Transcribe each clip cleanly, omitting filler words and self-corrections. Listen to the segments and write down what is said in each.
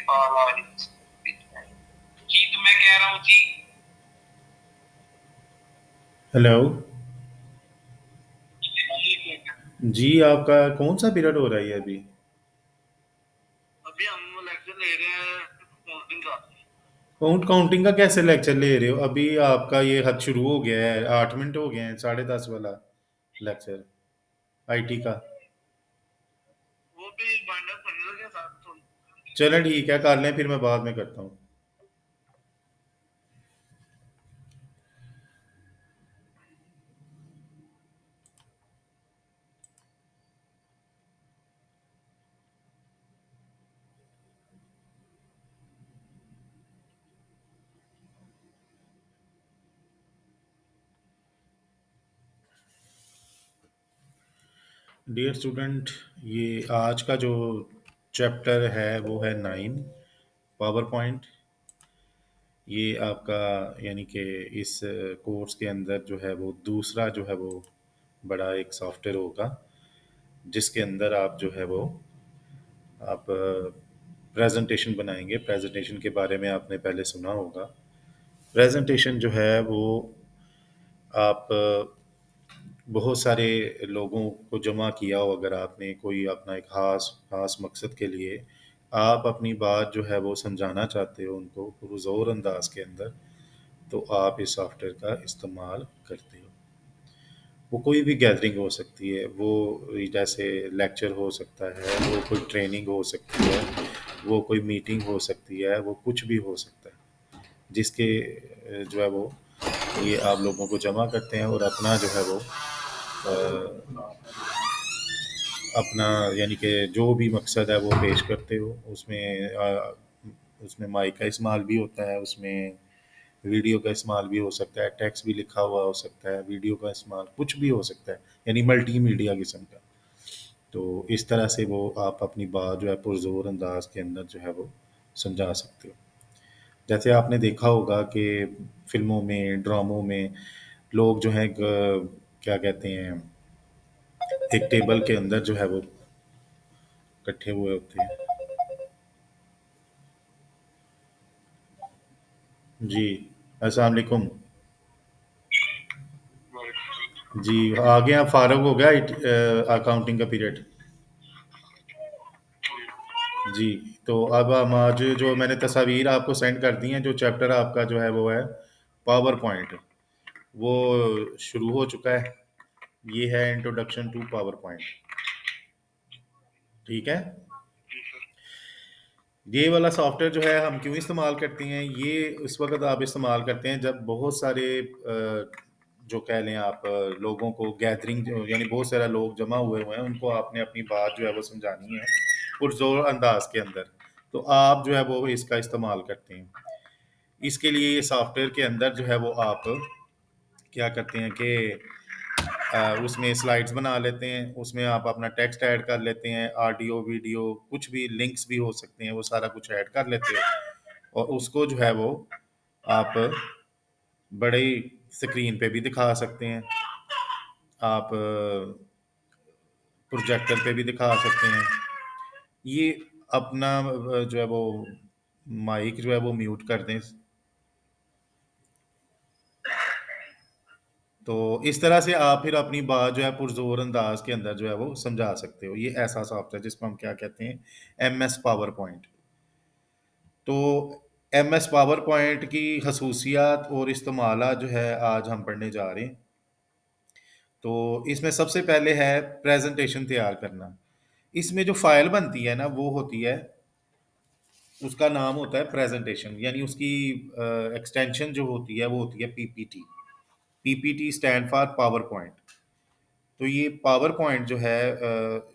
जी तो मैं कह रहा हूँ जी। हेलो। जी आपका कौन सा पीरियड हो रहा है ये अभी? अभी हम लेक्चर ले रहे हैं काउंटिंग का। काउंटिंग का कैसे लेक्चर ले रहे हो? अभी आपका ये हद शुरू हो गया है, 8 मिनट हो गए हैं, 10:30 वाला लेक्चर आईटी का। वो भी बाइंडर पढ़ने लगे साथ तो। चलो ठीक है, कर लें, फिर मैं बाद में करता हूँ। डियर स्टूडेंट, ये आज का जो चैप्टर है वो है 9, पावर पॉइंट। ये आपका यानी कि इस कोर्स के अंदर जो है वो दूसरा जो है वो बड़ा एक सॉफ्टवेयर होगा, जिसके अंदर आप जो है वो आप प्रेजेंटेशन बनाएंगे। प्रेजेंटेशन के बारे में आपने पहले सुना होगा। प्रेजेंटेशन जो है वो आप बहुत सारे लोगों को जमा किया हो, अगर आपने कोई अपना एक खास खास मकसद के लिए आप अपनी बात जो है वो समझाना चाहते हो उनको पुरज़ोर अंदाज के अंदर, तो आप इस सॉफ्टवेयर का इस्तेमाल करते हो। वो कोई भी गैदरिंग हो सकती है, वो जैसे लेक्चर हो सकता है, वो कोई ट्रेनिंग हो सकती है, वो कोई मीटिंग हो सकती है, वो कुछ भी हो सकता है, जिसके जो है वो ये आप लोगों को जमा करते हैं और अपना जो है वो अपना यानी कि जो भी मकसद है वो पेश करते हो। उसमें उसमें माइक का इस्तेमाल भी होता है, उसमें वीडियो का इस्तेमाल भी हो सकता है, टेक्स्ट भी लिखा हुआ हो सकता है, वीडियो का इस्तेमाल कुछ भी हो सकता है, यानी मल्टी मीडिया किस्म का। तो इस तरह से वो आप अपनी बात जो है पुरज़ोर अंदाज के अंदर जो है वो समझा सकते हो। जैसे आपने देखा होगा कि फिल्मों में, ड्रामों में लोग जो है क्या कहते हैं, एक टेबल के अंदर जो है वो इकट्ठे हुए होते हैं। जी, अस्सलाम वालेकुम। जी, आगे आप फारग हो गया अकाउंटिंग का पीरियड। जी, तो अब हम आज जो मैंने तस्वीर आपको सेंड कर दी हैं, जो चैप्टर आपका जो है वो है पावर पॉइंट, वो शुरू हो चुका है। ये है इंट्रोडक्शन टू पावर पॉइंट। ठीक है। ये वाला सॉफ्टवेयर जो है हम क्यों इस्तेमाल करते हैं, ये उस वक्त आप इस्तेमाल करते हैं जब बहुत सारे जो कह लें आप लोगों को गैदरिंग, यानी बहुत सारे लोग जमा हुए हुए हैं, उनको आपने अपनी बात जो है वो समझानी है पुरजोर अंदाज के अंदर, तो आप जो है वो इसका इस्तेमाल करते हैं। इसके लिए ये सॉफ्टवेयर के अंदर जो है वो आप क्या करते हैं कि उसमें स्लाइड्स बना लेते हैं, उसमें आप अपना टेक्स्ट ऐड कर लेते हैं, ऑडियो वीडियो कुछ भी, लिंक्स भी हो सकते हैं, वो सारा कुछ ऐड कर लेते हैं और उसको जो है वो आप बड़े स्क्रीन पे भी दिखा सकते हैं, आप प्रोजेक्टर पे भी दिखा सकते हैं। ये अपना जो है वो माइक जो है वो म्यूट कर दें, तो इस तरह से आप फिर अपनी बात जो है पुरजोर अंदाज के अंदर जो है वो समझा सकते हो। ये ऐसा सॉफ्टवेयर जिसको हम क्या कहते हैं, एम एस पावर पॉइंट। तो एम एस पावर पॉइंट की खसूसियात और इस्तेमाल जो है आज हम पढ़ने जा रहे हैं। तो इसमें सबसे पहले है प्रेजेंटेशन तैयार करना। इसमें जो फाइल बनती है ना वो होती है, उसका नाम होता है प्रेजेंटेशन, यानी उसकी एक्सटेंशन जो होती है वो होती है PPT. PPT stand for power point. तो ये पावर पॉइंट जो है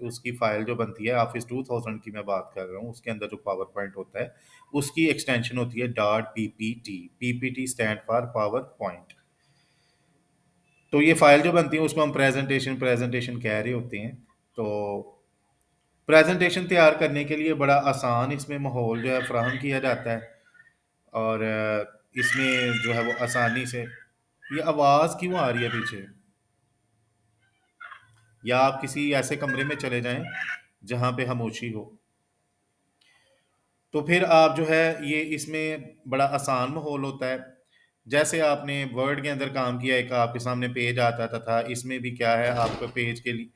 उसकी फाइल जो बनती है, ऑफिस 2000 की मैं बात कर रहा हूँ, उसके अंदर जो पावर पॉइंट होता है उसकी एक्सटेंशन होती है dot PPT. PPT stand for power point. तो ये फाइल जो बनती है उसको हम प्रेजेंटेशन प्रेजेंटेशन कह रहे होते हैं। तो प्रेजेंटेशन तैयार करने के लिए बड़ा आसान इसमें माहौल जो है फ्राहम किया जाता है, और इसमें जो है वो आसानी से, ये आवाज़ क्यों आ रही है पीछे? या आप किसी ऐसे कमरे में चले जाएं जहां पे खामोशी हो। तो फिर आप जो है ये इसमें बड़ा आसान माहौल होता है। जैसे आपने वर्ड के अंदर काम किया, एक आपके सामने पेज आता था, इसमें भी क्या है, आपको पेज के लिए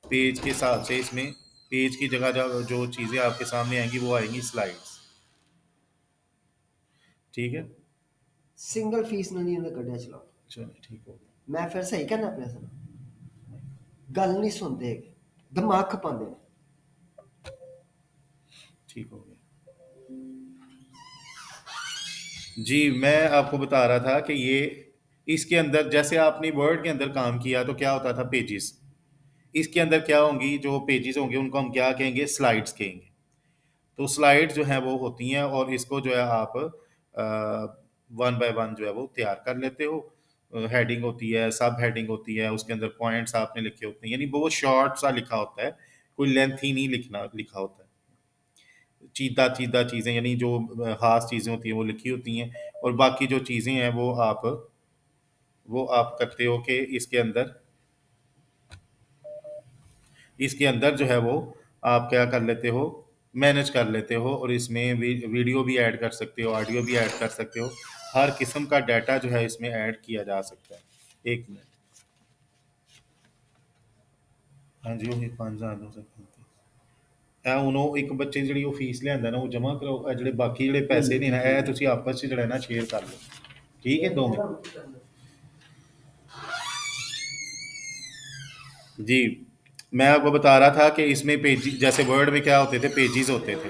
पेज के हिसाब से इसमें पेज की जगह जो जो चीज़ें आपके सामने आएंगी वो आएंगी स्लाइड्स। ठीक है। सिंगल फीस नहीं इन्हें कढ़िया चलाओ। चलो ठीक हो गया। मैं फिर सही करना अपने से गल नहीं सुनते, दिमाग खपाते हैं। ठीक हो गया जी। मैं आपको बता रहा था कि ये इसके अंदर जैसे आपने वर्ड के अंदर काम किया तो क्या होता था, पेजेस। इसके अंदर क्या होंगी, जो पेजेस होंगे उनको हम क्या कहेंगे, स्लाइड्स कहेंगे। तो स्लाइड जो है वो होती हैं और इसको जो है आप वन बाय वन जो है वो तैयार कर लेते हो। हेडिंग होती है, सब हेडिंग होती है, उसके अंदर पॉइंट्स आपने लिखे होते हैं, यानी बहुत शॉर्ट सा लिखा होता है, कोई लेंथ ही नहीं लिखना लिखा होता है। चीदा चीदा चीज़ें यानी जो खास चीज़ें होती हैं वो लिखी होती हैं, और बाकी जो चीज़ें हैं वो आप करते हो कि इसके अंदर जो है वो आप क्या कर लेते हो, मैनेज कर लेते हो, और इसमें वीडियो भी ऐड कर सकते हो, ऑडियो भी ऐड कर सकते हो। हर किस्म का डाटा जो है इसमें ऐड किया जा सकता है। एक मिनट। हाँ जी, वही 5,000 हो सकते हैं ਉਹਨੂੰ ਇੱਕ ਬੱਚੇ ਜਿਹੜੀ ਉਹ ਫੀਸ ਲਿਆਂਦਾ ਨਾ ਉਹ ਜਮ੍ਹਾਂ ਕਰਾਓ, ਜਿਹੜੇ ਬਾਕੀ ਜਿਹੜੇ ਪੈਸੇ ਨੇ ਨਾ ਇਹ ਤੁਸੀਂ ਆਪਸ ਵਿੱਚ ਜਿਹੜਾ ਨਾ ਸ਼ੇਅਰ ਕਰ ਲਓ। ठीक है, 2 मिनट जी। मैं आपको बता रहा था कि इसमें पेज जैसे वर्ड में क्या होते थे, पेजेस होते थे।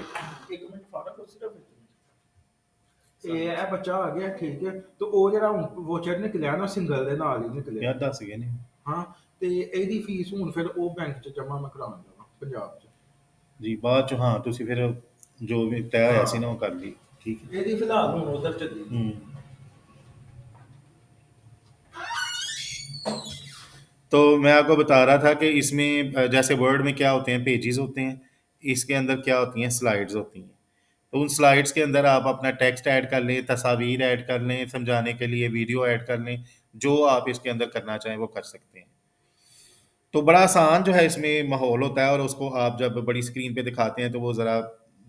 ਇੱਕ ਮਿੰਟ ਫਾੜਾ ਕੁਛ ਸਿਰਫ ਇਹ ਬੱਚਾ ਆ ਗਿਆ ਠੀਕ ਹੈ ਤੇ ਉਹ ਜਿਹੜਾ ਹੁਣ ਵੋਚਰ ਨਿਕਲਿਆ ਨਾ ਸਿੰਗਲ ਦੇ ਨਾਲ ਹੀ ਨਿਕਲਿਆ यार दस गए नहीं। ਹਾਂ ਤੇ ਇਹਦੀ ਫੀਸ ਹੁਣ ਫਿਰ ਉਹ ਬੈਂਕ 'ਚ ਜਮ੍ਹਾਂ ਮੈਂ ਕਰਾਉਣਾ ਵਾ ਪੰਜਾਬ 'ਚ जी बाद च हाँ तुसी फिर जो भी तय होया सी ਹਾਂ ना वो कर ली। ठीक है। ਇਹਦੀ ਫਿਲਹਾਲ ਹੁਣ ਉਧਰ ਚੱਲੀ तो मैं आपको बता रहा था कि इसमें जैसे वर्ड में क्या होते हैं, पेजेस होते हैं, इसके अंदर क्या होती हैं, स्लाइड्स होती हैं। तो उन स्लाइड्स के अंदर आप अपना टेक्स्ट ऐड कर लें, तस्वीर ऐड कर लें, समझाने के लिए वीडियो ऐड कर लें, जो आप इसके अंदर करना चाहें वो कर सकते हैं। तो बड़ा आसान जो है इसमें माहौल होता है, और उसको आप जब बड़ी स्क्रीन पे दिखाते हैं तो वो ज़रा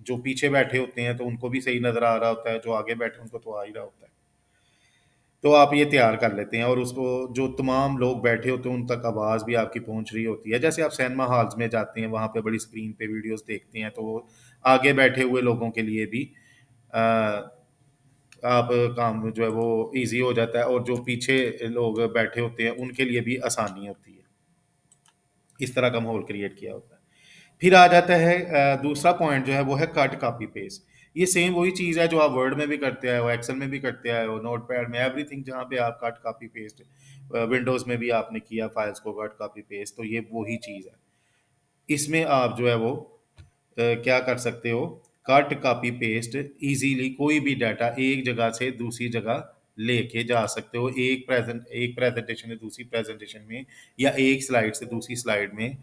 जो पीछे बैठे होते हैं तो उनको भी सही नज़र आ रहा होता है, जो आगे बैठे उनको तो आ ही रहा होता है। तो आप ये तैयार कर लेते हैं, और उसको जो तमाम लोग बैठे होते हैं उन तक आवाज़ भी आपकी पहुंच रही होती है। जैसे आप सिनेमा हॉल्स में जाते हैं, वहाँ पे बड़ी स्क्रीन पे वीडियोस देखते हैं, तो वो आगे बैठे हुए लोगों के लिए भी अ, आप काम जो है वो ईज़ी हो जाता है, और जो पीछे लोग बैठे होते हैं उनके लिए भी आसानी होती है। इस तरह का माहौल क्रिएट किया होता है। फिर आ जाता है दूसरा पॉइंट जो है वो है कट कॉपी पेस्ट। ये सेम वही चीज़ है जो आप वर्ड में भी करते आए हो, एक्सेल में भी करते आए हो, नोट पैड में, एवरीथिंग जहाँ पे आप कट कॉपी पेस्ट, विंडोज़ में भी आपने किया फाइल्स को कट कॉपी पेस्ट, तो ये वही चीज़ है। इसमें आप जो है वो क्या कर सकते हो, कट कॉपी पेस्ट इजीली कोई भी डाटा एक जगह से दूसरी जगह लेके जा सकते हो, एक प्रेजेंटेशन से दूसरी प्रेजेंटेशन में, या एक स्लाइड से दूसरी स्लाइड में,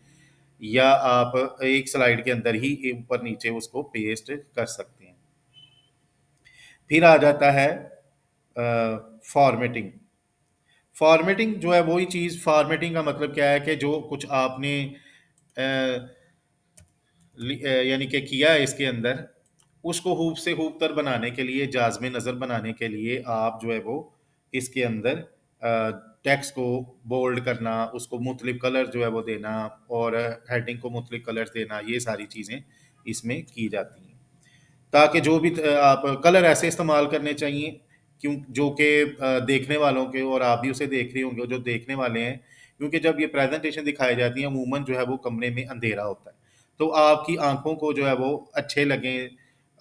या आप एक स्लाइड के अंदर ही ऊपर नीचे उसको पेस्ट कर सकते हैं। फिर आ जाता है फॉर्मेटिंग। फॉर्मेटिंग जो है वही चीज़, फॉर्मेटिंग का मतलब क्या है कि जो कुछ आपने यानी कि किया है इसके अंदर, उसको हूब से हूब तर बनाने के लिए, जाज़्म नज़र बनाने के लिए आप जो है वो इसके अंदर टेक्स्ट को बोल्ड करना, उसको मुख्तलिफ कलर जो है वो देना, और हेडिंग को मुख्तलिफ कलर्स देना, ये सारी चीज़ें इसमें की जाती हैं। ताकि जो भी आप कलर ऐसे इस्तेमाल करने चाहिए क्यों, जो कि देखने वालों के, और आप भी उसे देख रहे होंगे जो देखने वाले हैं, क्योंकि जब ये प्रेजेंटेशन दिखाई जाती है अमूमन जो है वो कमरे में अंधेरा होता है, तो आपकी आंखों को जो है वो अच्छे लगें,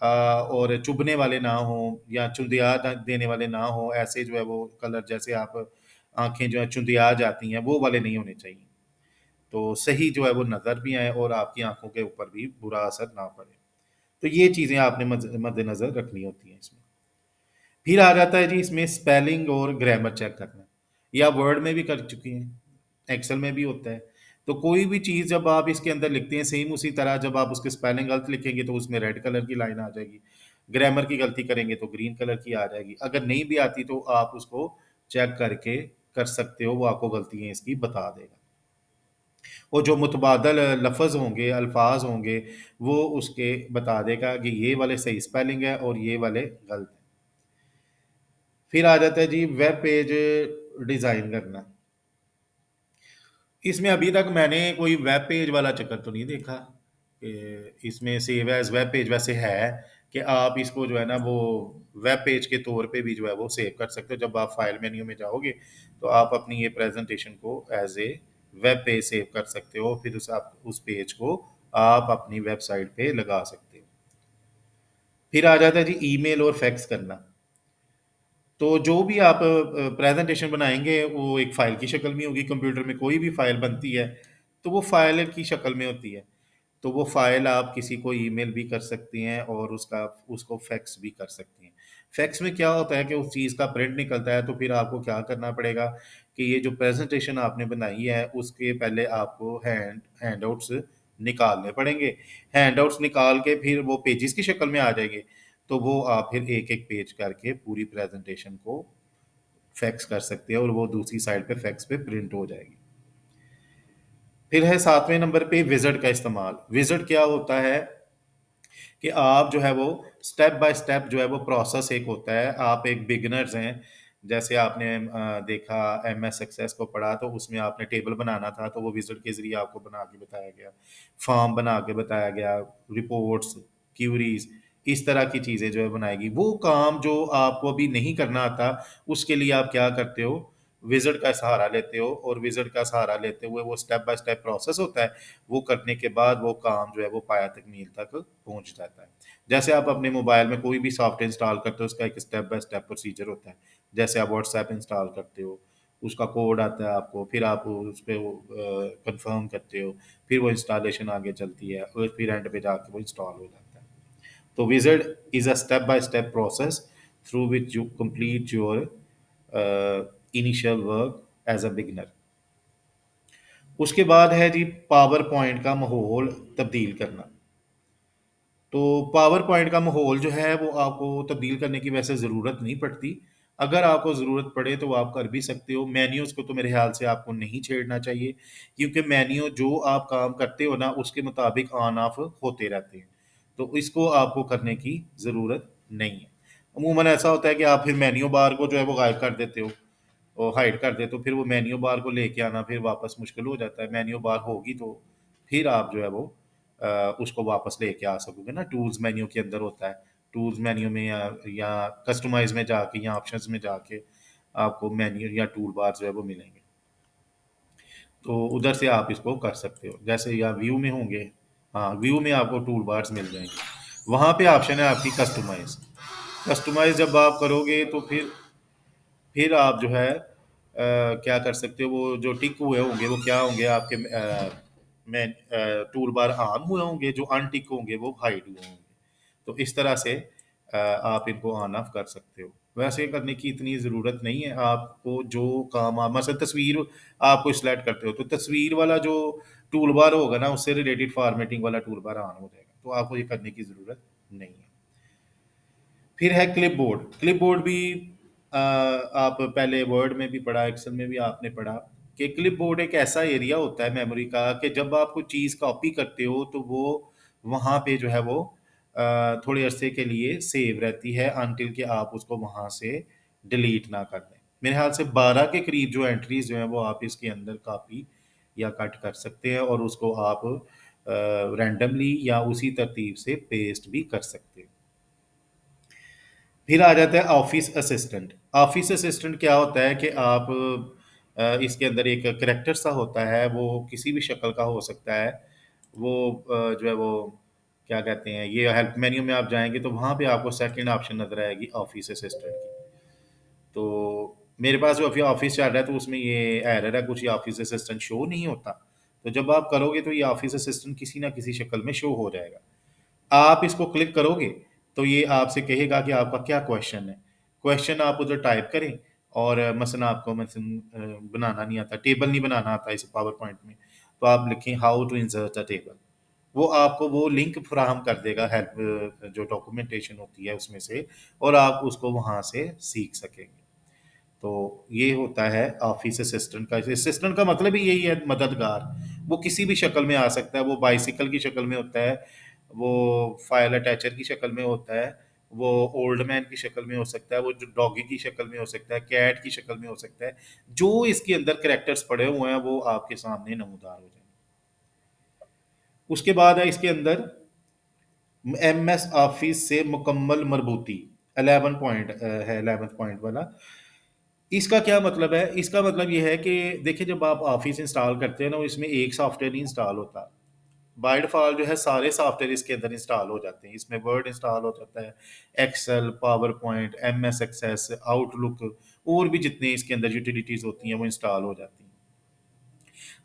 और चुभने वाले ना हों या चुंदिया देने वाले ना हों, ऐसे जो है वो कलर जैसे आप आंखें जो है चुंदिया जाती हैं वो वाले नहीं होने चाहिए। तो सही जो है वो नज़र भी आए और आपकी आंखों के ऊपर भी बुरा असर ना पड़े। तो ये चीज़ें आपने मद्देनज़र रखनी होती हैं इसमें। फिर आ जाता है जी इसमें स्पेलिंग और ग्रामर चेक करना। ये आप वर्ड में भी कर चुकी हैं, एक्सेल में भी होता है। तो कोई भी चीज़ जब आप इसके अंदर लिखते हैं, सेम उसी तरह जब आप उसकी स्पेलिंग गलत लिखेंगे तो उसमें रेड कलर की लाइन आ जाएगी। ग्रामर की गलती करेंगे तो ग्रीन कलर की आ जाएगी। अगर नहीं भी आती तो आप उसको चेक करके कर सकते हो, वो आपको गलतियाँ इसकी बता देगा। और जो मुतबादल लफ्ज़ होंगे, अल्फाज होंगे, वो उसके बता देगा कि ये वाले सही स्पेलिंग है और ये वाले गलत हैं। फिर आ जाता है जी वेब पेज डिज़ाइन करना। इसमें अभी तक मैंने कोई वेब पेज वाला चक्कर तो नहीं देखा कि इसमें सेव एज़ वेब पेज वैसे है कि आप इसको जो है ना वो वेब पेज के तौर पे भी जो है वो सेव कर सकते हो। जब आप फाइल मेन्यू में जाओगे तो आप अपनी ये प्रेजेंटेशन को as a web page save कर सकते हो, फिर उस पेज को आप अपनी वेबसाइट पे लगा सकते हो। फिर आ जाता है जी ईमेल और फैक्स करना। तो जो भी आप प्रेजेंटेशन बनाएंगे वो एक फ़ाइल की शक्ल में होगी। कंप्यूटर में कोई भी फ़ाइल बनती है तो वो फ़ाइल की शक्ल में होती है। तो वो फ़ाइल आप किसी को ईमेल भी कर सकती हैं और उसको फैक्स भी कर सकती हैं। फैक्स में क्या होता है कि उस चीज़ का प्रिंट निकलता है, तो फिर आपको क्या करना पड़ेगा कि ये जो प्रेजेंटेशन आपने बनाई है उसके पहले आपको हैंडआउट्स निकालने पड़ेंगे। हैंडआउट्स निकाल के फिर वो पेजेस की शक्ल में आ जाएंगे। तो वो आप फिर एक-एक पेज करके पूरी प्रेजेंटेशन को फैक्स कर सकते हैं और वो दूसरी साइड पे फैक्स पे प्रिंट हो जाएगी। फिर है 7वें नंबर पे विज़ार्ड का इस्तेमाल। विज़ार्ड क्या होता है कि आप जो है वो स्टेप बाय स्टेप जो है वो प्रोसेस एक होता है। आप एक बिगिनर्स हैं, जैसे आपने देखा एमएस एक्सेस को पढ़ा तो उसमें आपने टेबल बनाना था तो वो विज़ार्ड के ज़रिए आपको बना के बताया गया। फॉर्म बना के बताया गया, रिपोर्ट्स, क्यूरीज़, इस तरह की चीज़ें जो है बनाएगी। वो काम जो आपको अभी नहीं करना आता, उसके लिए आप क्या करते हो, विज़ार्ड का सहारा लेते हो और विज़ार्ड का सहारा लेते हुए वो स्टेप बाय स्टेप प्रोसेस होता है। वो करने के बाद वो काम जो है वो पाया तकमील तक पहुँच जाता है। जैसे आप अपने मोबाइल में कोई भी सॉफ्टवेयर इंस्टॉल करते हो, उसका एक स्टेप बाय स्टेप प्रोसीजर होता है। जैसे आप व्हाट्सऐप इंस्टॉल करते हो, उसका कोड आता है आपको, फिर आप उस पे वो कन्फर्म करते हो, फिर वो इंस्टॉलेशन आगे चलती है और फिर एंड पे जाके वो इंस्टॉल हो जाता है। तो wizard is a step by step process through which you complete your initial work as a beginner. उसके बाद है जी पावर पॉइंट का माहौल तब्दील करना। तो पावर पॉइंट का माहौल जो है वो आपको तब्दील करने की वैसे ज़रूरत नहीं पड़ती। अगर आपको ज़रूरत पड़े तो आप कर भी सकते हो। मेन्यूज़ को तो मेरे ख़्याल से आपको नहीं छेड़ना चाहिए, क्योंकि मेन्यू जो आप काम करते हो ना उसके मुताबिक ऑन ऑफ होते रहते हैं। तो इसको आपको करने की ज़रूरत नहीं है। अमूमन ऐसा होता है कि आप फिर मेन्यू बार को जो है वो गायब कर देते हो और हाइड कर देते हो, फिर वो मेन्यू बार को लेके आना फिर वापस मुश्किल हो जाता है। मेन्यू बार होगी तो फिर आप जो है वो उसको वापस लेके आ सकोगे ना। टूल्स मेन्यू के अंदर होता है। टूल्स मेन्यू में या कस्टमाइज में जाके या ऑप्शंस में जाके आपको मेन्यू या टूल बार जो है वो मिलेंगे। तो उधर से आप इसको कर सकते हो। जैसे या व्यू में होंगे, हाँ, व्यू में आपको टूल बार्स मिल जाएंगे। वहाँ पे ऑप्शन है आपकी कस्टमाइज। कस्टमाइज जब आप करोगे तो फिर आप जो है क्या कर सकते हो, वो जो टिक हुए होंगे वो क्या होंगे आपके में टूल बार ऑन हुए होंगे, जो अनटिक होंगे वो हाइड हुए होंगे। तो इस तरह से आप इनको ऑन ऑफ कर सकते हो। वैसे करने की इतनी ज़रूरत नहीं है। आपको जो काम आप मसलन तस्वीर आप कोई सिलेक्ट करते हो तो तस्वीर वाला जो टूल बार होगा ना उससे रिलेटेड फॉर्मेटिंग वाला टूल बार ऑन हो जाएगा, तो आपको ये करने की ज़रूरत नहीं है। फिर है क्लिपबोर्ड। क्लिपबोर्ड भी आप पहले वर्ड में भी पढ़ा, एक्सेल में भी आपने पढ़ा कि क्लिपबोर्ड एक ऐसा एरिया होता है मेमोरी का कि जब आप कोई चीज़ कॉपी करते हो तो वो वहाँ पे जो है वो थोड़े अरसे के लिए सेव रहती है अनटिल कि आप उसको वहाँ से डिलीट ना कर दें। मेरे ख्याल से 12 के करीब जो एंट्रीज जो हैं वो आप इसके अंदर कॉपी या कट कर सकते हैं और उसको आप रैंडमली या उसी तरतीब से पेस्ट भी कर सकते हैं। फिर आ जाता है ऑफिस असिस्टेंट। ऑफिस असिस्टेंट क्या होता है कि आप इसके अंदर एक करैक्टर सा होता है, वो किसी भी शक्ल का हो सकता है। वो जो है वो क्या कहते हैं, ये हेल्प मेन्यू में आप जाएँगे तो वहाँ पे आपको सेकंड ऑप्शन नज़र आएगी ऑफिस असिस्टेंट की। तो मेरे पास जो अभी ऑफिस चल रहा है तो उसमें ये एरर है, कुछ ये ऑफिस असिस्टेंट शो नहीं होता। तो जब आप करोगे तो ये ऑफिस असिस्टेंट किसी ना किसी शक्ल में शो हो जाएगा। आप इसको क्लिक करोगे तो ये आपसे कहेगा कि आपका क्या क्वेश्चन है। क्वेश्चन आप उधर टाइप करें और मसलन आपको मसलन बनाना नहीं आता, टेबल नहीं बनाना आता इस पावर पॉइंट में, तो आप लिखें how to insert a table. वो आपको वो लिंक फराहम कर देगा हेल्प जो डॉक्यूमेंटेशन होती है उसमें से, और आप उसको वहाँ से सीख सकेंगे। तो ये होता है ऑफिस असिस्टेंट का। असिस्टेंट का मतलब ही यही है, मददगार। वो किसी भी शक्ल में आ सकता है, वो बाइसिकल की शक्ल में होता है, वो फायर अटैचर की शक्ल में होता है, वो ओल्ड मैन की शक्ल में हो सकता है, वो जो डॉगी की शक्ल में हो सकता है, कैट की शक्ल में हो सकता है। जो इसके अंदर करेक्टर्स पड़े हुए हैं वो आपके सामने नमूदार हो जाएंगे। उसके बाद है इसके अंदर MS ऑफिस से मुकम्मल मरबूती। 11 पॉइंट है, 11 पॉइंट वाला। इसका क्या मतलब है? इसका मतलब ये है कि देखिए, जब आप ऑफिस इंस्टॉल करते हैं ना, इसमें एक सॉफ्टवेयर नहीं इंस्टॉल होता। बाय डिफॉल्ट जो है सारे सॉफ्टवेयर इसके अंदर इंस्टॉल हो जाते हैं। इसमें वर्ड इंस्टॉल हो जाता है, Excel, PowerPoint, MS Access, Outlook, और भी जितने इसके अंदर यूटिलिटीज होती हैं वो इंस्टॉल हो जाती हैं।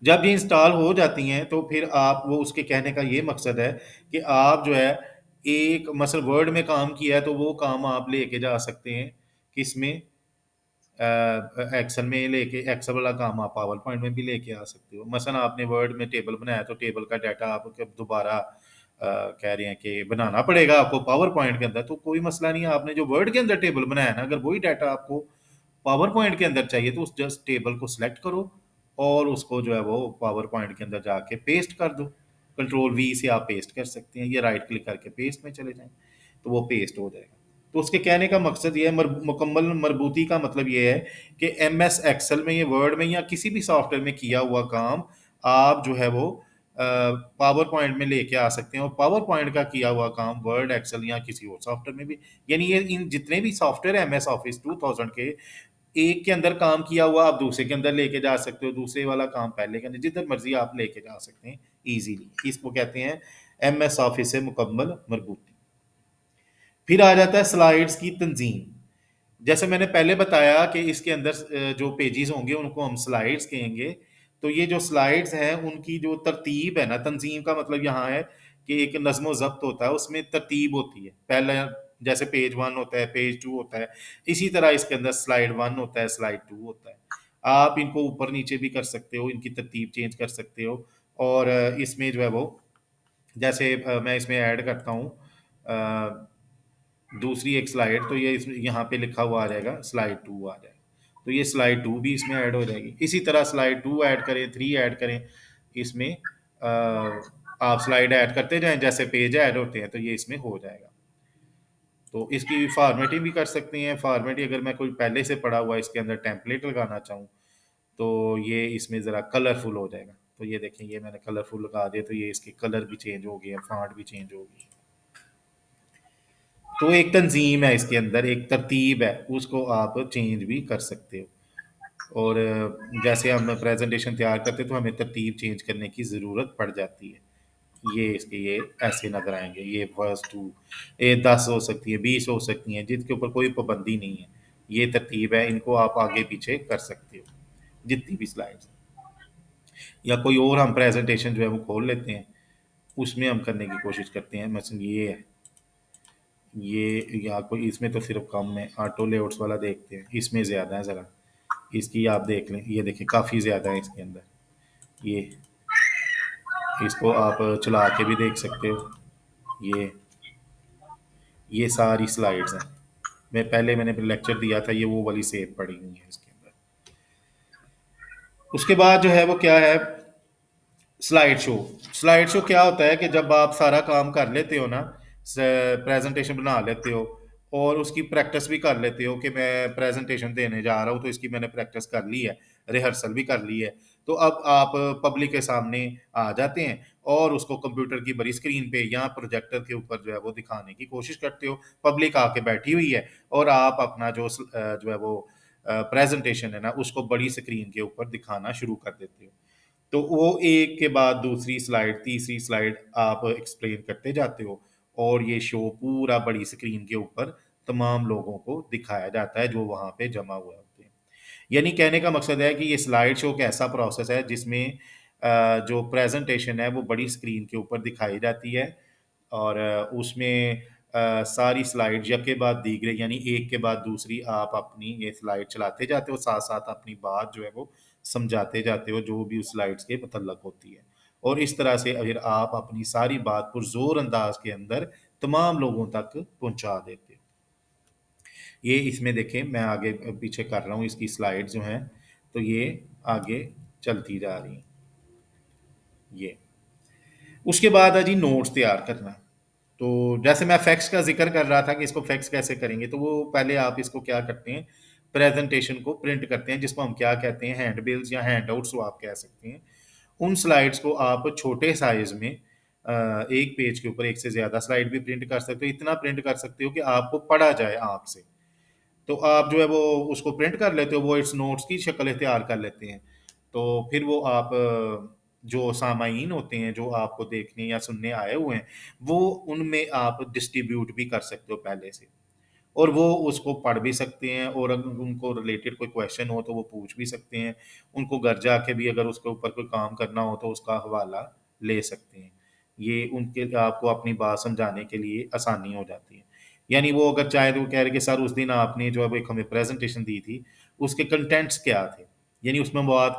जब ये इंस्टॉल हो जाती हैं तो फिर आप, वो उसके कहने का ये मकसद है कि आप जो है, एक मसल वर्ड में काम किया है तो वो काम आप लेके जा सकते हैं किसमें, एक्सेल में लेके, एक्सेल वाला काम आप पावर पॉइंट में भी लेके आ सकते हो। मसलन आपने वर्ड में टेबल बनाया तो टेबल का डाटा आप दोबारा कह रहे हैं कि बनाना पड़ेगा आपको पावर पॉइंट के अंदर, तो कोई मसला नहीं है। आपने जो वर्ड के अंदर टेबल बनाया ना, अगर वही डाटा आपको पावर पॉइंट के अंदर चाहिए तो उस जस्ट टेबल को सिलेक्ट करो और उसको जो है वो पावर पॉइंट के अंदर जाके पेस्ट कर दो। कंट्रोल V से आप पेस्ट कर सकते हैं, या राइट क्लिक करके पेस्ट में चले जाएं तो वो पेस्ट हो जाएगा। तो उसके कहने का मकसद ये है, मुकम्मल मरबूती का मतलब ये है कि MS एक्सेल में, ये वर्ड में, या किसी भी सॉफ्टवेयर में किया हुआ काम आप जो है वो पावर पॉइंट में लेके आ सकते हैं, और पावर पॉइंट का किया हुआ काम वर्ड, एक्सेल या किसी और सॉफ्टवेयर में भी, यानी ये इन जितने भी सॉफ्टवेयर है MS ऑफिस 2000 के, एक के अंदर काम किया हुआ आप दूसरे के अंदर लेके जा सकते हो, दूसरे वाला काम पहले के अंदर, जिधर मर्जी आप लेके जा सकते हैं इजीली। इसको कहते हैं MS ऑफिस से मुकम्मल मरबूती। फिर आ जाता है स्लाइड्स की तंजीम। जैसे मैंने पहले बताया कि इसके अंदर जो पेजेस होंगे उनको हम स्लाइड्स कहेंगे। तो ये जो स्लाइड्स हैं उनकी जो तरतीब है ना, तंजीम का मतलब यहाँ है कि एक नज़्म ज़ब्त होता है, उसमें तरतीब होती है। पहला जैसे पेज 1 होता है, पेज 2 होता है, इसी तरह इसके अंदर स्लाइड 1 होता है, स्लाइड 2 होता है। आप इनको ऊपर नीचे भी कर सकते हो, इनकी तरतीब चेंज कर सकते हो। और इसमें जो है वो, जैसे मैं इसमें ऐड करता हूँ दूसरी एक स्लाइड, तो ये इसमें यहाँ पे लिखा हुआ आ जाएगा, स्लाइड 2 आ जाएगा। तो ये स्लाइड 2 भी इसमें ऐड हो जाएगी। इसी तरह स्लाइड 2 ऐड करें, 3 ऐड करें, इसमें आप स्लाइड ऐड करते जाएं, जैसे पेज ऐड होते हैं तो ये इसमें हो जाएगा। तो इसकी फॉर्मेटिंग भी कर सकते हैं। फॉर्मेटिंग अगर मैं कोई पहले से पड़ा हुआ इसके अंदर टेम्पलेट लगाना चाहूँ तो ये इसमें ज़रा कलरफुल हो जाएगा। तो ये देखें, ये मैंने कलरफुल लगा दिया तो ये इसके कलर भी चेंज हो गए, फॉन्ट भी चेंज हो गई। तो एक तंजीम है इसके अंदर, एक तरतीब है, उसको आप चेंज भी कर सकते हो। और जैसे हम प्रेजेंटेशन तैयार करते हैं तो हमें तरतीब चेंज करने की ज़रूरत पड़ जाती है। ये इसके ये ऐसे नज़र आएंगे, ये फर्स्ट 2, ये 10 हो सकती है, 20 हो सकती हैं, जिसके ऊपर कोई पाबंदी नहीं है। ये तरतीब है, इनको आप आगे पीछे कर सकते हो जितनी भी स्लाइड्स। या कोई और हम प्रेजेंटेशन जो है वो खोल लेते हैं, उसमें हम करने की कोशिश करते हैं। मसलन ये है, ये या कोई इसमें तो सिर्फ कम है, ऑटो लेआउट्स वाला देखते हैं, इसमें ज़्यादा है ज़रा। इसकी आप देख लें, ये देखिए काफ़ी ज़्यादा है इसके अंदर। ये इसको आप चला के भी देख सकते हो। ये सारी स्लाइड्स हैं। मैंने लेक्चर दिया था, ये वो वाली सेव पड़ी हुई है इसके अंदर। उसके बाद जो है वो क्या है, स्लाइड शो। स्लाइड शो क्या होता है कि जब आप सारा काम कर लेते हो ना, प्रेजेंटेशन बना लेते हो और उसकी प्रैक्टिस भी कर लेते हो कि मैं प्रेजेंटेशन देने जा रहा हूँ तो इसकी मैंने प्रैक्टिस कर ली है, रिहर्सल भी कर ली है, तो अब आप पब्लिक के सामने आ जाते हैं और उसको कंप्यूटर की बड़ी स्क्रीन पे या प्रोजेक्टर के ऊपर जो है वो दिखाने की कोशिश करते हो। पब्लिक आके बैठी हुई है और आप अपना जो है वो प्रेजेंटेशन है ना, उसको बड़ी स्क्रीन के ऊपर दिखाना शुरू कर देते हो। तो वो एक के बाद दूसरी स्लाइड, तीसरी स्लाइड आप एक्सप्लेन करते जाते हो और ये शो पूरा बड़ी स्क्रीन के ऊपर तमाम लोगों को दिखाया जाता है जो वहाँ पे जमा हुए होते हैं। यानी कहने का मकसद है कि ये स्लाइड शो एक ऐसा प्रोसेस है जिसमें जो प्रेजेंटेशन है वो बड़ी स्क्रीन के ऊपर दिखाई जाती है और उसमें सारी स्लाइड यक के बाद दीगरे, यानी एक के बाद दूसरी आप अपनी ये स्लाइड चलाते जाते हो, साथ साथ अपनी बात जो है वो समझाते जाते हो जो भी उस स्लाइड्स के मतलब होती है। और इस तरह से अगर आप अपनी सारी बात पुरजोर अंदाज के अंदर तमाम लोगों तक पहुंचा देते हो। ये इसमें देखें मैं आगे पीछे कर रहा हूँ, इसकी स्लाइड जो हैं तो ये आगे चलती जा रही हैं। ये उसके बाद है जी नोट्स तैयार करना। तो जैसे मैं फैक्ट्स का जिक्र कर रहा था कि इसको फैक्ट्स कैसे करेंगे, तो वो पहले आप इसको क्या करते हैं, प्रेजेंटेशन को प्रिंट करते हैं, जिसको हम क्या कहते हैं, हैंड बिल्स या हैंड आउट्स आप कह सकते हैं। उन स्लाइड्स को आप छोटे साइज में एक पेज के ऊपर एक से ज़्यादा स्लाइड भी प्रिंट कर सकते हो, इतना प्रिंट कर सकते हो कि आपको पढ़ा जाए आँख से। तो आप जो है वो उसको प्रिंट कर लेते हो, वो इट्स नोट्स की शक्ल इख्तियार कर लेते हैं। तो फिर वो आप जो सामाईन होते हैं जो आपको देखने या सुनने आए हुए हैं, वो उनमें आप डिस्ट्रीब्यूट भी कर सकते हो पहले से, और वो उसको पढ़ भी सकते हैं, और अगर उनको रिलेटेड कोई क्वेश्चन हो तो वो पूछ भी सकते हैं। उनको घर जाके भी अगर उसके ऊपर कोई काम करना हो तो उसका हवाला ले सकते हैं। ये उनके आपको अपनी बात समझाने के लिए आसानी हो जाती है। यानी वो अगर चाहे तो वो कह रहे कि सर उस दिन आपने जो है एक हमें प्रेजेंटेशन दी थी, उसके कंटेंट्स क्या थे? यानी उसमें मवाद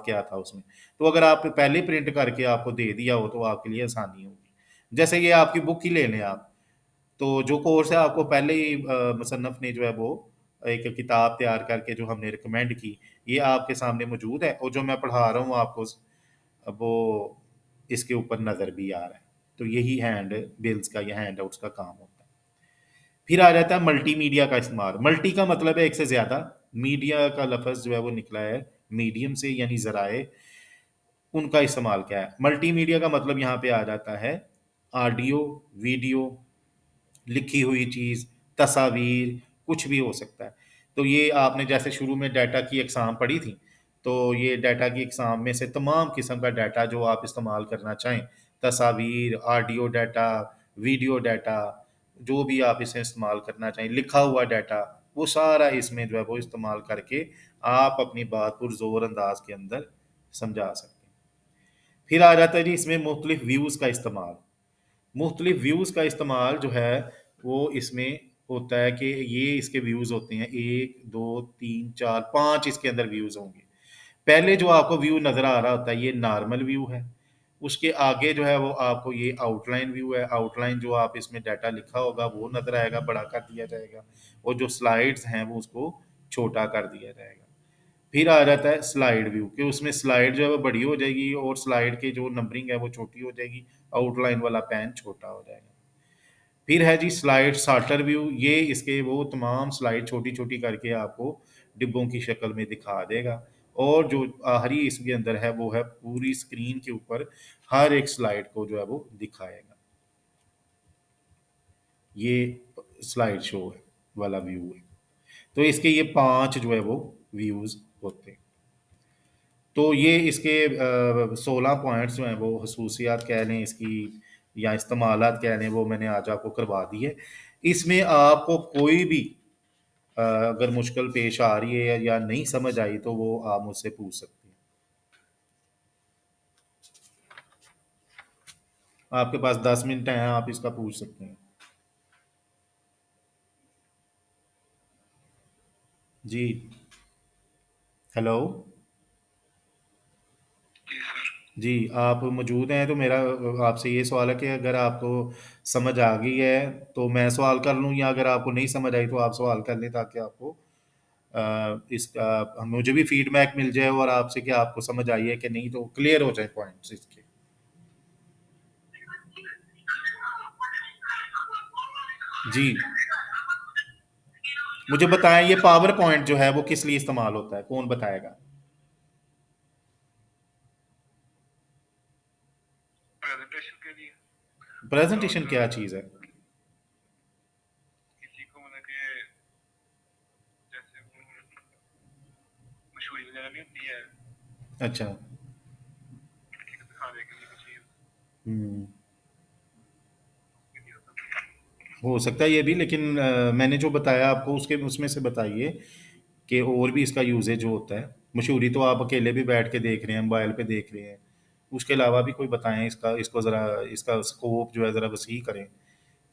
क्या था उसमें? तो अगर आप पहले प्रिंट करके आपको दे दिया हो तो आपके लिए आसानी होगी। जैसे ये आपकी बुक ही ले लें आप, तो जो कोर्स है आपको पहले ही मुसन्नफ़ ने जो है वो एक किताब तैयार करके जो हमने रिकमेंड की, ये आपके सामने मौजूद है, और जो मैं पढ़ा रहा हूँ आपको वो इसके ऊपर नज़र भी आ रहा है। तो यही हैंड बिल्स का या हैंड आउट्स का काम होता है। फिर आ जाता है मल्टीमीडिया का इस्तेमाल। मल्टी का मतलब है एक से ज़्यादा, मीडिया का लफ्ज़ जो है वो निकला है मीडियम से, यानी ज़राए, उनका इस्तेमाल क्या है। मल्टीमीडिया का मतलब यहाँ पे आ जाता है ऑडियो, वीडियो, लिखी हुई चीज़, तस्वीर, कुछ भी हो सकता है। तो ये आपने जैसे शुरू में डाटा की अक़साम पढ़ी थी, तो ये डाटा की अक़साम में से तमाम किस्म का डाटा जो आप इस्तेमाल करना चाहें, तस्वीर, ऑडियो डाटा, वीडियो डाटा, जो भी आप इसे इस्तेमाल करना चाहें, लिखा हुआ डाटा, वो सारा इसमें जो है वो इस्तेमाल करके आप अपनी बात पुरज़ोर अंदाज के अंदर समझा सकते हैं। फिर आ जाता है जी इसमें मुख्तलिफ व्यूज़ का इस्तेमाल। मुख्तलिफ व्यूज़ का इस्तेमाल जो है वो इसमें होता है कि ये इसके व्यूज़ होते हैं 1, 2, 3, 4, 5 इसके अंदर व्यूज़ होंगे। पहले जो आपको व्यू नज़र आ रहा होता है ये नॉर्मल व्यू है। उसके आगे जो है वो आपको ये आउटलाइन व्यू है। आउटलाइन जो आप इसमें डाटा लिखा होगा वो नज़र आएगा, बड़ा कर दिया जाएगा, और जो स्लाइड्स हैं वो उसको छोटा कर दिया जाएगा। फिर आ जाता है स्लाइड व्यू, कि उसमें स्लाइड जो है वो बड़ी हो जाएगी और स्लाइड की जो नंबरिंग है वो छोटी हो जाएगी, आउटलाइन वाला पैन छोटा हो जाएगा। फिर है जी स्लाइड सॉर्टर व्यू, ये इसके वो तमाम स्लाइड छोटी-छोटी करके आपको डिब्बों की शक्ल में दिखा देगा, और जो आखिरी इसके अंदर है वो है पूरी स्क्रीन के ऊपर हर एक स्लाइड को जो है वो दिखाएगा। ये स्लाइड शो है वाला व्यू है। तो इसके ये 5 जो है वो व्यूज़ होते हैं। तो ये इसके 16 पॉइंट्स जो हैं वो खसूसियात कह लें इसकी, या इस्तेमालात कह लें, वो मैंने आज आपको करवा दी है। इसमें आपको कोई भी अगर मुश्किल पेश आ रही है या नहीं समझ आई तो वो आप मुझसे पूछ सकते हैं। आपके पास 10 मिनट हैं, आप इसका पूछ सकते हैं। जी, हेलो। जी, आप मौजूद हैं, तो मेरा आपसे ये सवाल है कि अगर आपको समझ आ गई है तो मैं सवाल कर लूँ, या अगर आपको नहीं समझ आई तो आप सवाल कर लें, ताकि आपको इसका मुझे भी फीडबैक मिल जाए, और आपसे कि आपको समझ आई है कि नहीं, तो क्लियर हो जाए पॉइंट्स इसके। जी, मुझे बताएं ये पावर पॉइंट जो है वो किस लिए इस्तेमाल होता है, कौन बताएगा? प्रेजेंटेशन के लिए। प्रेजेंटेशन और क्या चीज़ है? किसी को मतलब कि जैसे मशहूरी वगैरह नहीं होती है, अच्छा। किसी को दिखाने के लिए कुछ चीज़ हम्म, के लिए होता है। हो सकता है ये भी, लेकिन मैंने जो बताया आपको उसके उसमें से बताइए कि और भी इसका यूजेज जो होता है। मशहूरी तो आप अकेले भी बैठ के देख रहे हैं, मोबाइल पे देख रहे हैं, उसके अलावा भी कोई बताएं इसका, इसको ज़रा इसका स्कोप जो है ज़रा वसी करें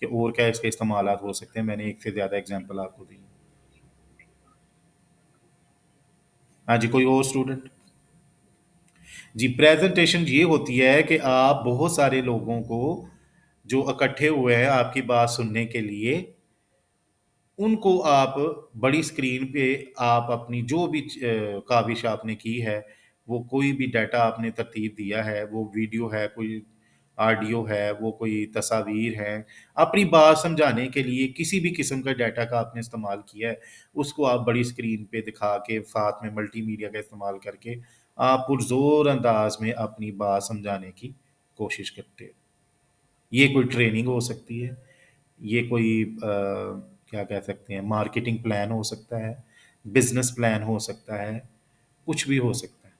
कि और क्या इसके इस्तेमालात हो सकते हैं। मैंने एक से ज़्यादा एग्जांपल आपको दी। हाँ जी, कोई और स्टूडेंट? जी, प्रेजेंटेशन ये होती है कि आप बहुत सारे लोगों को जो इकट्ठे हुए हैं आपकी बात सुनने के लिए, उनको आप बड़ी स्क्रीन पे आप अपनी जो भी काविश आपने की है, वो कोई भी डाटा आपने तरतीब दिया है, वो वीडियो है, कोई ऑडियो है, वो कोई तस्वीर है, अपनी बात समझाने के लिए किसी भी किस्म का डाटा का आपने इस्तेमाल किया है, उसको आप बड़ी स्क्रीन पे दिखा के साथ में मल्टीमीडिया का इस्तेमाल करके आप पुरज़ोर अंदाज में अपनी बात समझाने की कोशिश करते हो। ये कोई ट्रेनिंग हो सकती है, ये कोई क्या कह सकते हैं, मार्केटिंग प्लान हो सकता है, बिजनेस प्लान हो सकता है, कुछ भी हो सकता है।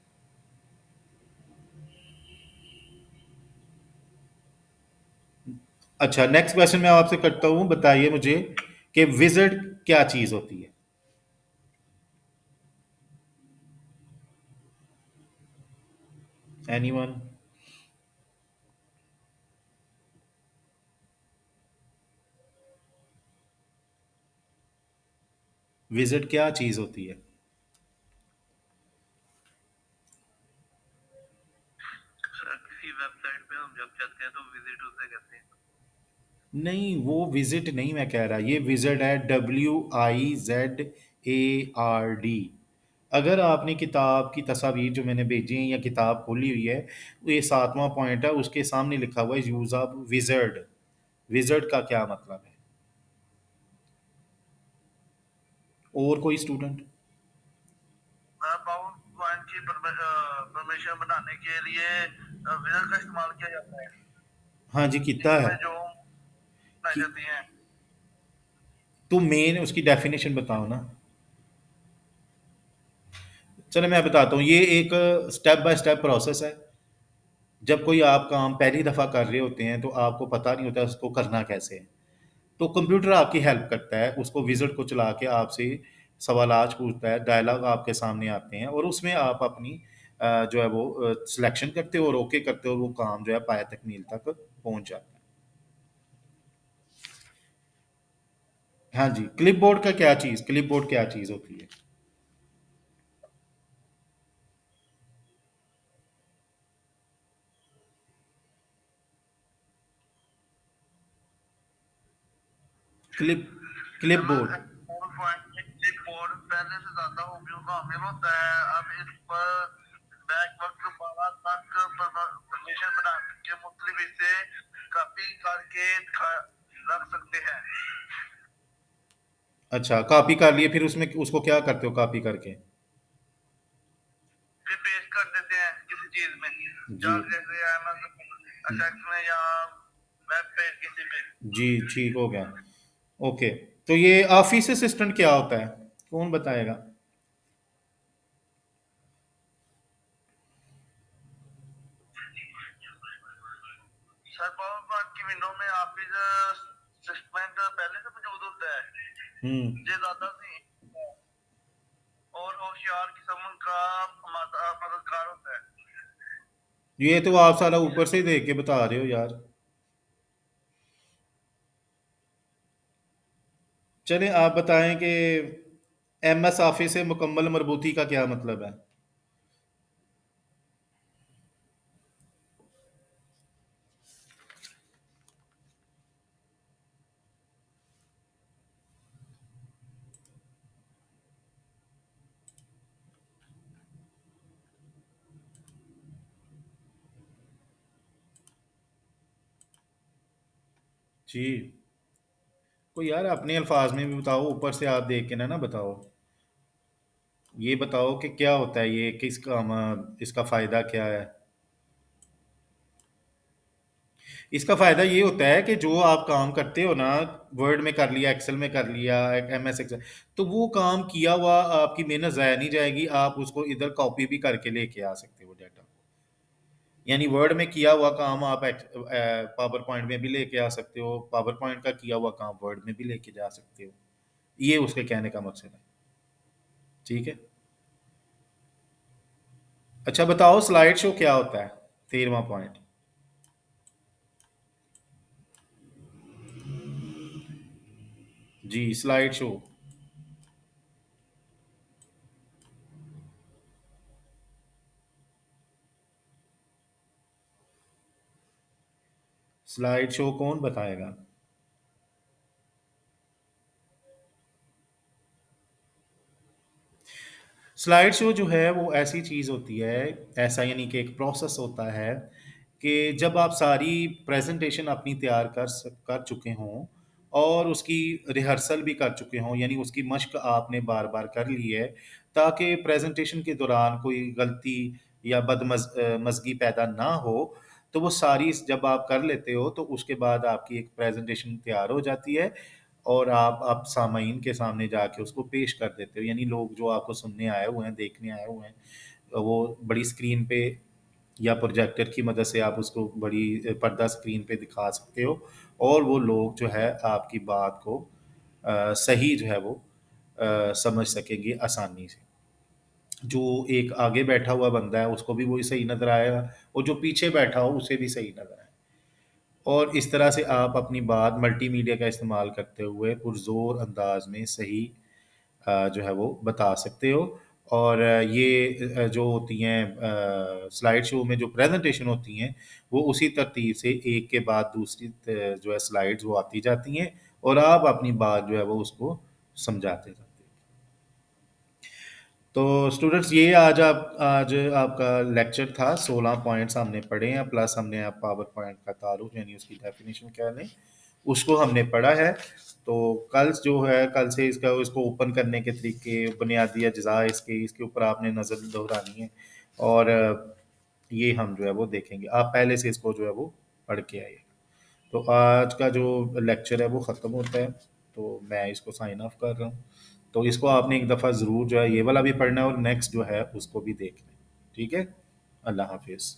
अच्छा, नेक्स्ट क्वेश्चन मैं आपसे करता हूँ, बताइए मुझे कि विजिट क्या चीज़ होती है? एनीवन? विजिट क्या चीज़ होती है? सर किसी वेबसाइट पे हम जब जाते हैं तो विजिट उसे कहते हैं। नहीं, वो विजिट नहीं मैं कह रहा, ये विजिट है, WIZARD। अगर आपने किताब की तस्वीर जो मैंने भेजी है या किताब खोली हुई है, वो ये 7वां पॉइंट है, उसके सामने लिखा हुआ है यूज ऑफ विजर्ड। विजर्ड का क्या मतलब है? और कोई स्टूडेंट? पावर पॉइंट की परमिशन बनाने के लिए विजिट का इस्तेमाल किया जाता है, हाँ जी, कितना है? जिसमें जो बनाई कि, जाती हैं। तो मेन उसकी डेफिनेशन बताओ ना। चलो मैं बताता हूँ, ये एक स्टेप बाय स्टेप प्रोसेस है। जब कोई आप काम पहली दफ़ा कर रहे होते हैं तो आपको पता नहीं होता उसको करना कैसे है, तो कंप्यूटर आपकी हेल्प करता है, उसको विज़िट को चला के आपसे सवालात पूछता है, डायलॉग आपके सामने आते हैं और उसमें आप अपनी जो है वो सिलेक्शन करते हो और ओके करते हो और वो काम जो है पाया तकमील तक पहुंच जाता है। हाँ जी, क्लिपबोर्ड का क्या चीज़, क्लिपबोर्ड क्या चीज़ होती है? Clip clipboard. पावर पॉइंट में एक बोर्ड पहले से ज्यादा उपयोग होता है। अब इस पर बैक वक्त 12 तक परमिशन बना के मुख्तलिफ हिस्से कॉपी करके रख सकते हैं। अच्छा, कॉपी कर लिए, फिर उसमें उसको क्या करते हो कॉपी करके? फिर पेस्ट कर देते हैं किसी चीज में, जी। या जैसे अमेज़न टेक्स्ट में या वेब पेज किसी पे। जी, ठीक हो गया। ओके, तो ये ऑफिस असिस्टेंट क्या होता है? कौन बताएगा? सर पावर पॉइंट की विंडो में ऑफिस असिस्टेंट पहले से मौजूद होता है, हम्म। जो ज्यादा सी और होशियार किस्म का मददगार होता है। ये तो आप सारा ऊपर से ही देख के बता रहे हो यार। चलें, आप बताएं कि MS ऑफिस से मुकम्मल मरबूती का क्या मतलब है? जी, कोई यार अपने अल्फाज में भी बताओ, ऊपर से आप देख के ना ना बताओ। ये बताओ कि क्या होता है ये, किस काम, इसका फ़ायदा क्या है? इसका फ़ायदा ये होता है कि जो आप काम करते हो ना, वर्ड में कर लिया, एक्सेल में कर लिया, MS एक्सेल, तो वो काम किया हुआ आपकी मेहनत ज़ाया नहीं जाएगी, आप उसको इधर कॉपी भी करके लेके आ सकते हो डाटा को। यानी वर्ड में किया हुआ काम आप पावर पॉइंट में भी लेके आ सकते हो, पावर पॉइंट का किया हुआ काम वर्ड में भी लेके जा सकते हो। ये उसके कहने का मकसद है। ठीक है। अच्छा बताओ, स्लाइड शो क्या होता है? 13वां पॉइंट। जी, स्लाइड शो। स्लाइड शो कौन बताएगा? स्लाइड शो जो है वो ऐसी चीज़ होती है, ऐसा यानी कि एक प्रोसेस होता है कि जब आप सारी प्रेजेंटेशन अपनी तैयार कर चुके हों और उसकी रिहर्सल भी कर चुके हों, यानी उसकी मश्क आपने बार बार कर ली है, ताकि प्रेजेंटेशन के दौरान कोई गलती या मजगी पैदा ना हो। तो वो सारी जब आप कर लेते हो तो उसके बाद आपकी एक प्रेजेंटेशन तैयार हो जाती है और आप सामाईन के सामने जाके उसको पेश कर देते हो, यानी लोग जो आपको सुनने आए हुए हैं, देखने आए हुए हैं, वो बड़ी स्क्रीन पे या प्रोजेक्टर की मदद से आप उसको बड़ी पर्दा स्क्रीन पे दिखा सकते हो और वो लोग जो है आपकी बात को सही जो है वो समझ सकेंगे आसानी से। जो एक आगे बैठा हुआ बंदा है उसको भी वही सही नज़र आएगा और जो पीछे बैठा हो उसे भी सही नज़र आए। और इस तरह से आप अपनी बात मल्टीमीडिया का इस्तेमाल करते हुए पुरज़ोर अंदाज में सही जो है वो बता सकते हो। और ये जो होती हैं स्लाइड शो में जो प्रेजेंटेशन होती हैं, वो उसी तरतीब से एक के बाद दूसरी जो है स्लाइड्स वो आती जाती हैं और आप अपनी बात जो है वो उसको समझाते जाते हैं। तो स्टूडेंट्स ये आज आपका लेक्चर था। 16 पॉइंट्स हमने पढ़े हैं, प्लस हमने आप पावर पॉइंट का तारुफ यानी उसकी डेफिनेशन क्या है उसको हमने पढ़ा है। तो कल जो है, कल से इसको ओपन करने के तरीके, बुनियादी अज्जा इसके इसके ऊपर आपने नज़र दोहरानी है और ये हम जो है वो देखेंगे। आप पहले से इसको जो है वो पढ़ के आइए। तो आज का जो लेक्चर है वो ख़त्म होता है, तो मैं इसको साइन ऑफ कर रहा हूँ। तो इसको आपने एक दफ़ा ज़रूर जो है ये वाला भी पढ़ना है और नेक्स्ट जो है उसको भी देखना है। ठीक है, अल्लाह हाफिज़।